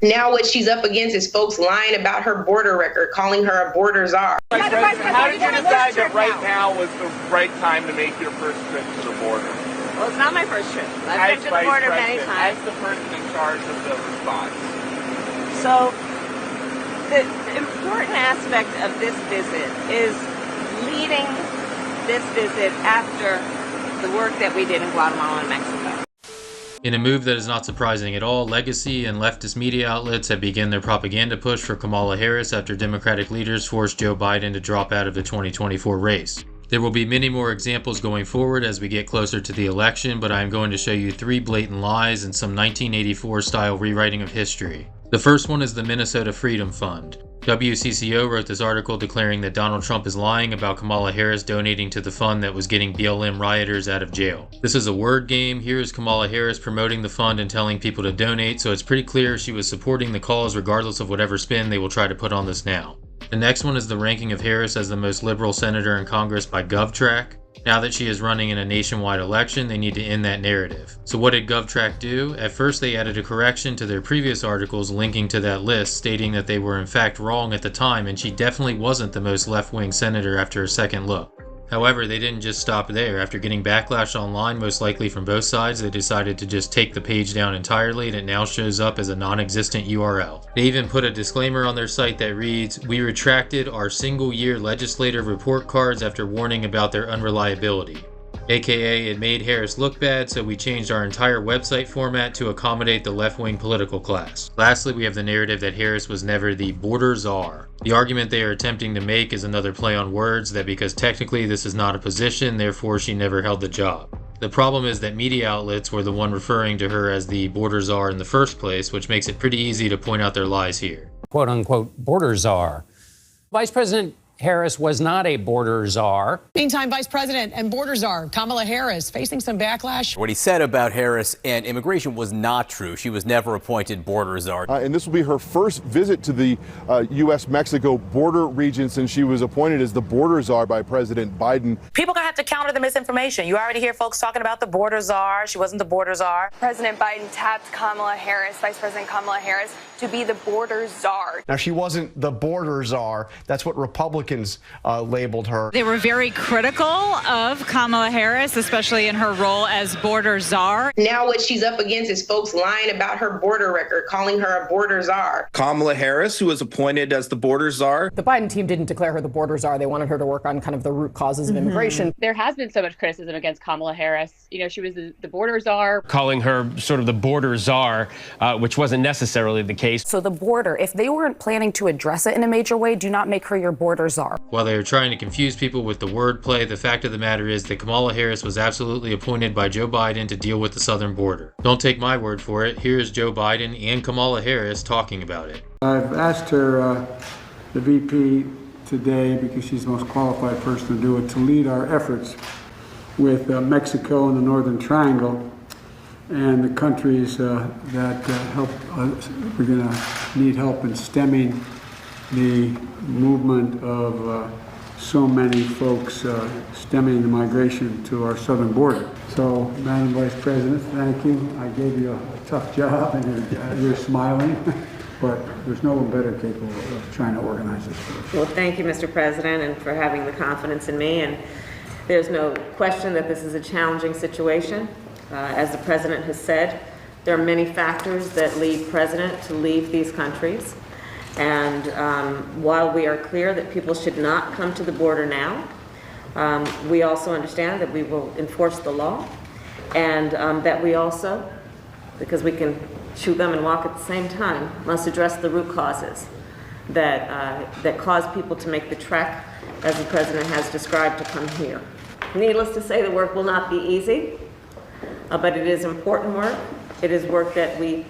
Now what she's up against is folks lying about her border record, calling her a border czar. Vice President, how did you decide that right now was the right time to make your first trip to the border? Well, it's not my first trip. I've been to the border many times. As the person in charge of the response. So, the important aspect of this visit is leading this visit after the work that we did in Guatemala and Mexico. In a move that is not surprising at all, legacy and leftist media outlets have begun their propaganda push for Kamala Harris after Democratic leaders forced Joe Biden to drop out of the 2024 race. There will be many more examples going forward as we get closer to the election, but I am going to show you 3 blatant lies and some 1984-style rewriting of history. The first one is the Minnesota Freedom Fund. WCCO wrote this article declaring that Donald Trump is lying about Kamala Harris donating to the fund that was getting BLM rioters out of jail. This is a word game. Here is Kamala Harris promoting the fund and telling people to donate, so it's pretty clear she was supporting the cause regardless of whatever spin they will try to put on this now. The next one is the ranking of Harris as the most liberal senator in Congress by GovTrack. Now that she is running in a nationwide election, they need to end that narrative. So what did GovTrack do? At first they added a correction to their previous articles linking to that list, stating that they were in fact wrong at the time and she definitely wasn't the most left-wing senator after a second look. However, they didn't just stop there. After getting backlash online, most likely from both sides, they decided to just take the page down entirely and it now shows up as a non-existent URL. They even put a disclaimer on their site that reads, "We retracted our single-year legislative report cards after warning about their unreliability." AKA, it made Harris look bad, so we changed our entire website format to accommodate the left-wing political class. Lastly, we have the narrative that Harris was never the border czar. The argument they are attempting to make is another play on words, that because technically this is not a position, therefore she never held the job. The problem is that media outlets were the one referring to her as the border czar in the first place, which makes it pretty easy to point out their lies here. Quote-unquote border czar. Vice President Harris was not a border czar. Meantime, Vice President and border czar Kamala Harris facing some backlash. What he said about Harris and immigration was not true. She was never appointed border czar. And this will be her first visit to the U.S.-Mexico border region since she was appointed as the border czar by President Biden. People are going to have to counter the misinformation. You already hear folks talking about the border czar. She wasn't the border czar. President Biden tapped Kamala Harris, Vice President Kamala Harris, to be the border czar. Now, she wasn't the border czar. That's what Republicans labeled her. They were very critical of Kamala Harris, especially in her role as border czar. Now what she's up against is folks lying about her border record, calling her a border czar. Kamala Harris, who was appointed as the border czar. The Biden team didn't declare her the border czar. They wanted her to work on kind of the root causes of immigration. There has been so much criticism against Kamala Harris. You know, she was the border czar. Calling her sort of the border czar, which wasn't necessarily the case. So the border, if they weren't planning to address it in a major way, do not make her your border czar. While they are trying to confuse people with the wordplay, the fact of the matter is that Kamala Harris was absolutely appointed by Joe Biden to deal with the southern border. Don't take my word for it. Here is Joe Biden and Kamala Harris talking about it. I've asked her, the VP, today, because she's the most qualified person to do it, to lead our efforts with Mexico and the Northern Triangle and the countries that help. We're going to need help in stemming the movement of so many folks stemming the migration to our southern border. So, Madam Vice President, thank you. I gave you a tough job and you're smiling, but there's no one better capable of trying to organize this for us. Well, thank you, Mr. President, and for having the confidence in me. And there's no question that this is a challenging situation. As the President has said, there are many factors that lead President to leave these countries. And while we are clear that people should not come to the border now, we also understand that we will enforce the law, and that we also, because we can chew gum and walk at the same time, must address the root causes that cause people to make the trek, as the President has described, to come here. Needless to say, the work will not be easy, but it is important work. It is work that we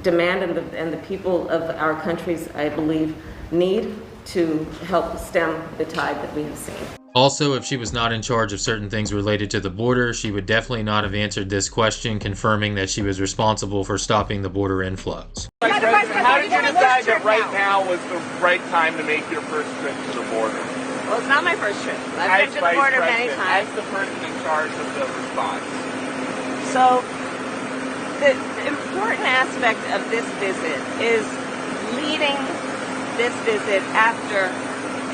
demand and the people of our countries, I believe, need to help stem the tide that we have seen. Also, if she was not in charge of certain things related to the border, she would definitely not have answered this question, confirming that she was responsible for stopping the border influx. Vice President, how did you decide that right now was the right time to make your first trip to the border? Well, it's not my first trip. I've been to the border many times. As the person in charge of the response. So, The important aspect of this visit is leading this visit after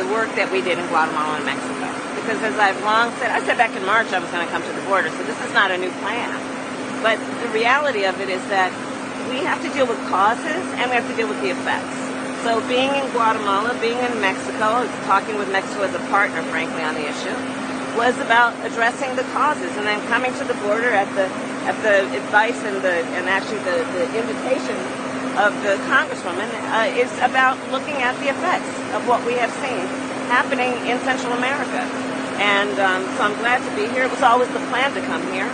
the work that we did in Guatemala and Mexico. Because as I've long said, I said back in March I was going to come to the border, so this is not a new plan. But the reality of it is that we have to deal with causes and we have to deal with the effects. So being in Guatemala, being in Mexico, talking with Mexico as a partner, frankly, on the issue, was about addressing the causes, and then coming to the border at the advice and actually the invitation of the Congresswoman is about looking at the effects of what we have seen happening in Central America. And so I'm glad to be here. It was always the plan to come here,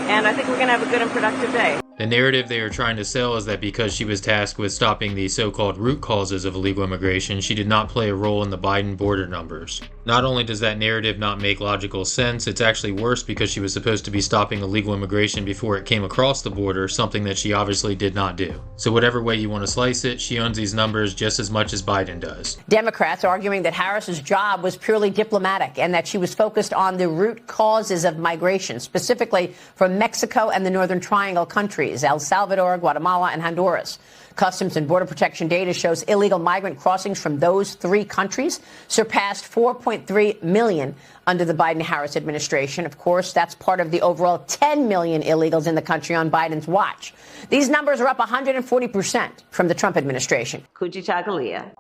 and I think we're going to have a good and productive day. The narrative they are trying to sell is that because she was tasked with stopping the so-called root causes of illegal immigration, she did not play a role in the Biden border numbers. Not only does that narrative not make logical sense, it's actually worse because she was supposed to be stopping illegal immigration before it came across the border, something that she obviously did not do. So whatever way you want to slice it, she owns these numbers just as much as Biden does. Democrats arguing that Harris's job was purely diplomatic and that she was focused on the root causes of migration, specifically from Mexico and the Northern Triangle countries, El Salvador, Guatemala, and Honduras. Customs and Border Protection data shows illegal migrant crossings from those three countries surpassed 4.3 million under the Biden-Harris administration. Of course, that's part of the overall 10 million illegals in the country on Biden's watch. These numbers are up 140% from the Trump administration. Kujichagulia.